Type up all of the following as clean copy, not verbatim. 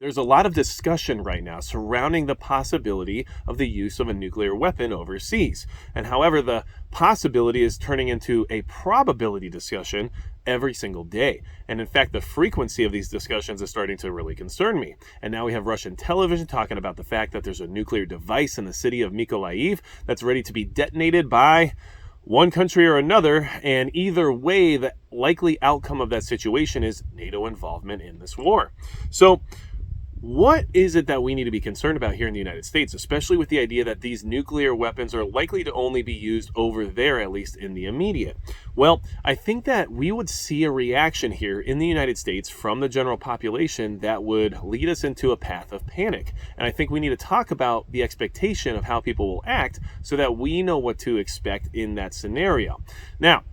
There's a lot of discussion right now surrounding the possibility of the use of a nuclear weapon overseas. And however, the possibility is turning into a probability discussion every single day. And in fact, the frequency of these discussions is starting to really concern me. And now we have Russian television talking about the fact that there's a nuclear device in the city of Mykolaiv that's ready to be detonated by one country or another, and either way, the likely outcome of that situation is NATO involvement in this war. So what is it that we need to be concerned about here in the United States, especially with the idea that these nuclear weapons are likely to only be used over there, at least in the immediate? Well, I think that we would see a reaction here in the United States from the general population that would lead us into a path of panic. And I think we need to talk about the expectation of how people will act so that we know what to expect in that scenario. Now,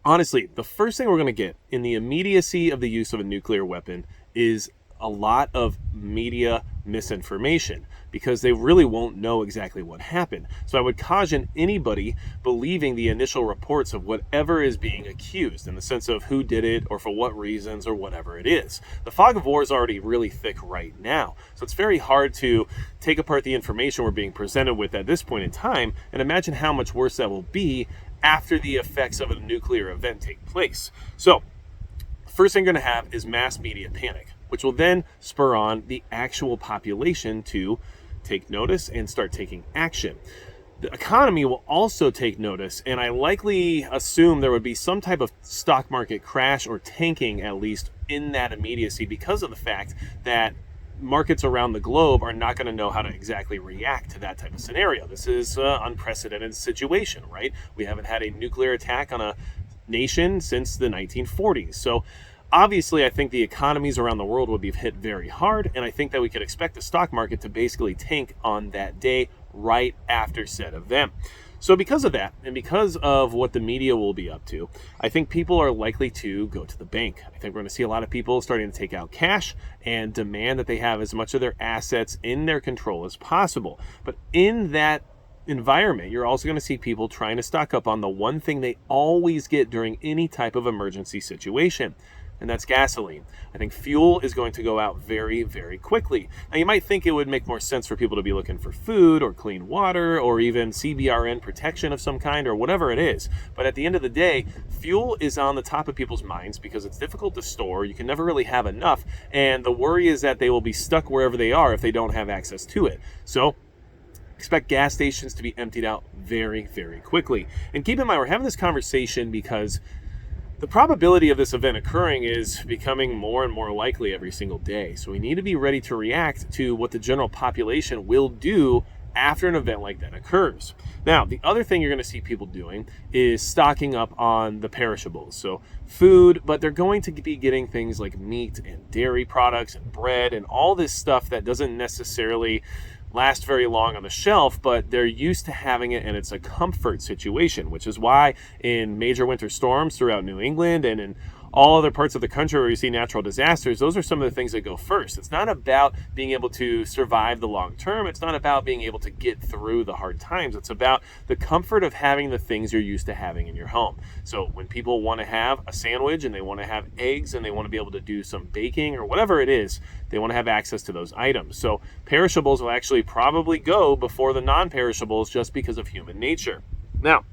honestly, the first thing we're going to get in the immediacy of the use of a nuclear weapon is a lot of media misinformation, because they really won't know exactly what happened. So I would caution anybody believing the initial reports of whatever is being accused in the sense of who did it or for what reasons or whatever it is. The fog of war is already really thick right now. So it's very hard to take apart the information we're being presented with at this point in time and imagine how much worse that will be after the effects of a nuclear event take place. So first thing you're going to have is mass media panic, which will then spur on the actual population to take notice and start taking action. The economy will also take notice, and I likely assume there would be some type of stock market crash or tanking, at least in that immediacy, because of the fact that markets around the globe are not going to know how to exactly react to that type of scenario. This is an unprecedented situation, right? We haven't had a nuclear attack on a nation since the 1940s. So obviously, I think the economies around the world would be hit very hard, and I think that we could expect the stock market to basically tank on that day right after said event. So because of that, and because of what the media will be up to, I think people are likely to go to the bank. I think we're going to see a lot of people starting to take out cash and demand that they have as much of their assets in their control as possible. But in that environment, you're also going to see people trying to stock up on the one thing they always get during any type of emergency situation, and that's gasoline. I think fuel is going to go out very, very quickly. Now, you might think it would make more sense for people to be looking for food or clean water or even CBRN protection of some kind or whatever it is. But at the end of the day, fuel is on the top of people's minds because it's difficult to store. You can never really have enough. And the worry is that they will be stuck wherever they are if they don't have access to it. So expect gas stations to be emptied out very, very quickly. And keep in mind, we're having this conversation because the probability of this event occurring is becoming more and more likely every single day. So we need to be ready to react to what the general population will do after an event like that occurs. Now, the other thing you're going to see people doing is stocking up on the perishables. So food, but they're going to be getting things like meat and dairy products and bread and all this stuff that doesn't necessarily last very long on the shelf, but they're used to having it, and it's a comfort situation, which is why in major winter storms throughout New England and in all other parts of the country where you see natural disasters, those are some of the things that go first. It's not about being able to survive the long term. It's not about being able to get through the hard times. It's about the comfort of having the things you're used to having in your home. So when people want to have a sandwich and they want to have eggs and they want to be able to do some baking or whatever it is, they want to have access to those items. So perishables will actually probably go before the non-perishables just because of human nature. Now,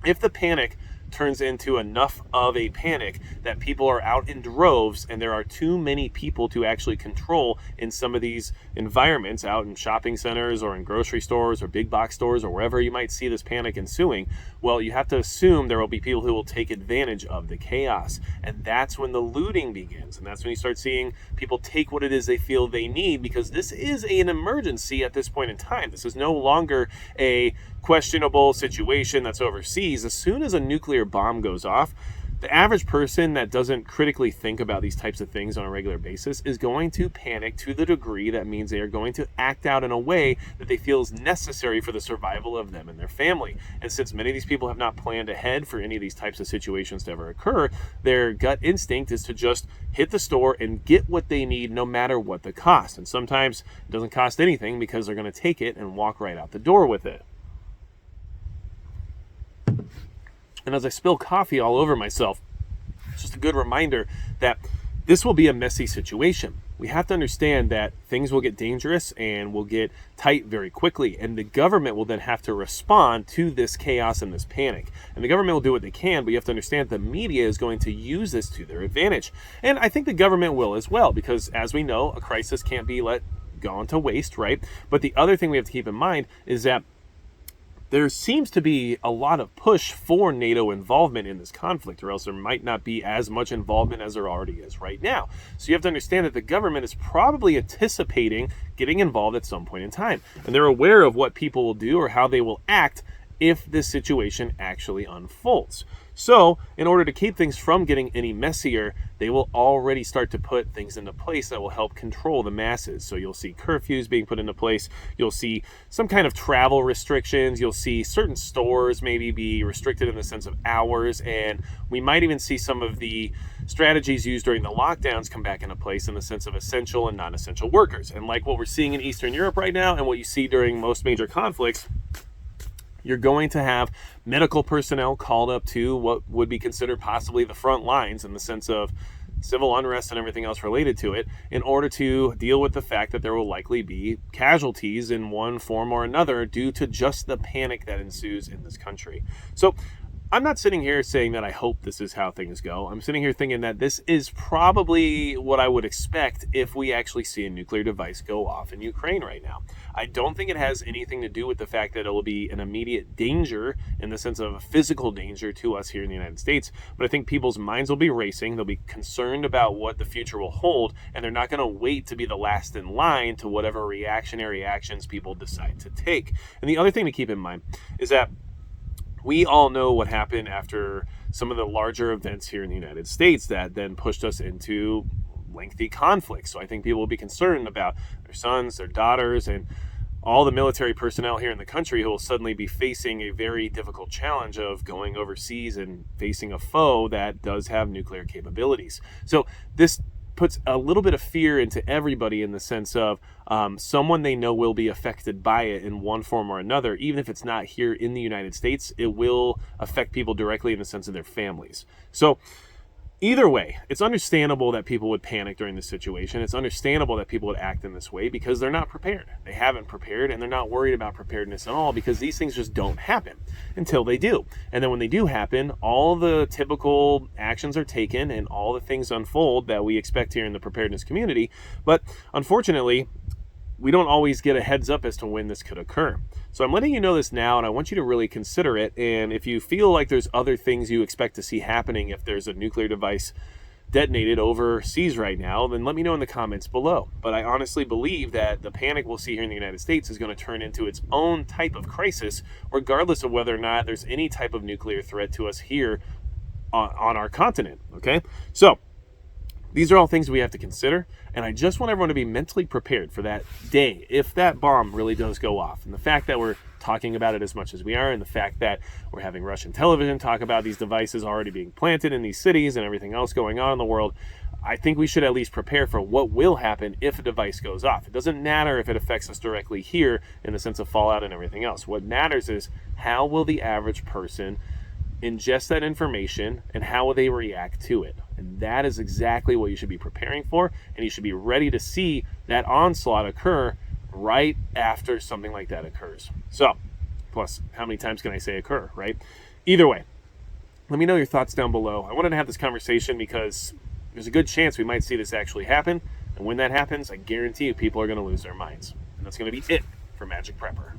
if the panic turns into enough of a panic that people are out in droves and there are too many people to actually control in some of these environments, out in shopping centers or in grocery stores or big box stores or wherever you might see this panic ensuing, well, you have to assume there will be people who will take advantage of the chaos. And that's when the looting begins. And that's when you start seeing people take what it is they feel they need, because this is an emergency at this point in time. This is no longer a questionable situation that's overseas. As soon as a nuclear bomb goes off, the average person that doesn't critically think about these types of things on a regular basis is going to panic to the degree that means they are going to act out in a way that they feel is necessary for the survival of them and their family. And since many of these people have not planned ahead for any of these types of situations to ever occur, their gut instinct is to just hit the store and get what they need no matter what the cost. And sometimes it doesn't cost anything because they're going to take it and walk right out the door with it. And as I spill coffee all over myself, it's just a good reminder that this will be a messy situation. we have to understand that things will get dangerous and will get tight very quickly, and the government will then have to respond to this chaos and this panic. And the government will do what they can, but you have to understand the media is going to use this to their advantage. And I think the government will as well, because as we know, a crisis can't be let go into waste, right? But the other thing we have to keep in mind is that there seems to be a lot of push for NATO involvement in this conflict, or else there might not be as much involvement as there already is right now. So you have to understand that the government is probably anticipating getting involved at some point in time. And they're aware of what people will do or how they will act if this situation actually unfolds. So in order to keep things from getting any messier, they will already start to put things into place that will help control the masses. So you'll see curfews being put into place. You'll see some kind of travel restrictions. You'll see certain stores maybe be restricted in the sense of hours. And we might even see some of the strategies used during the lockdowns come back into place in the sense of essential and non-essential workers. And like what we're seeing in Eastern Europe right now and what you see during most major conflicts, you're going to have medical personnel called up to what would be considered possibly the front lines in the sense of civil unrest and everything else related to it, in order to deal with the fact that there will likely be casualties in one form or another due to just the panic that ensues in this country. So I'm not sitting here saying that I hope this is how things go. I'm sitting here thinking that this is probably what I would expect if we actually see a nuclear device go off in Ukraine right now. I don't think it has anything to do with the fact that it will be an immediate danger in the sense of a physical danger to us here in the United States, but I think people's minds will be racing. They'll be concerned about what the future will hold, and they're not going to wait to be the last in line to whatever reactionary actions people decide to take. And the other thing to keep in mind is that we all know what happened after some of the larger events here in the United States that then pushed us into lengthy conflict. So I think people will be concerned about their sons, their daughters, and all the military personnel here in the country who will suddenly be facing a very difficult challenge of going overseas and facing a foe that does have nuclear capabilities. So this puts a little bit of fear into everybody in the sense of someone they know will be affected by it in one form or another. Even if it's not here in the United States, it will affect people directly in the sense of their families. So either way, it's understandable that people would panic during this situation. It's understandable that people would act in this way because they're not prepared. They haven't prepared, and they're not worried about preparedness at all because these things just don't happen until they do. And then when they do happen, all the typical actions are taken and all the things unfold that we expect here in the preparedness community. But unfortunately, we don't always get a heads up as to when this could occur. So I'm letting you know this now, and I want you to really consider it. And if you feel like there's other things you expect to see happening if there's a nuclear device detonated overseas right now, then let me know in the comments below. But I honestly believe that the panic we'll see here in the United States is going to turn into its own type of crisis, regardless of whether or not there's any type of nuclear threat to us here on our continent, okay? So these are all things we have to consider, and I just want everyone to be mentally prepared for that day if that bomb really does go off. And the fact that we're talking about it as much as we are, and the fact that we're having Russian television talk about these devices already being planted in these cities and everything else going on in the world, I think we should at least prepare for what will happen if a device goes off. It doesn't matter if it affects us directly here in the sense of fallout and everything else. What matters is how will the average person ingest that information and how will they react to it. And that is exactly what you should be preparing for, and you should be ready to see that onslaught occur right after something like that occurs. So, plus, how many times can I say occur, right? Either way, let me know your thoughts down below. I wanted to have this conversation because there's a good chance we might see this actually happen, and when that happens, I guarantee you people are going to lose their minds. And that's going to be it for Magic Prepper.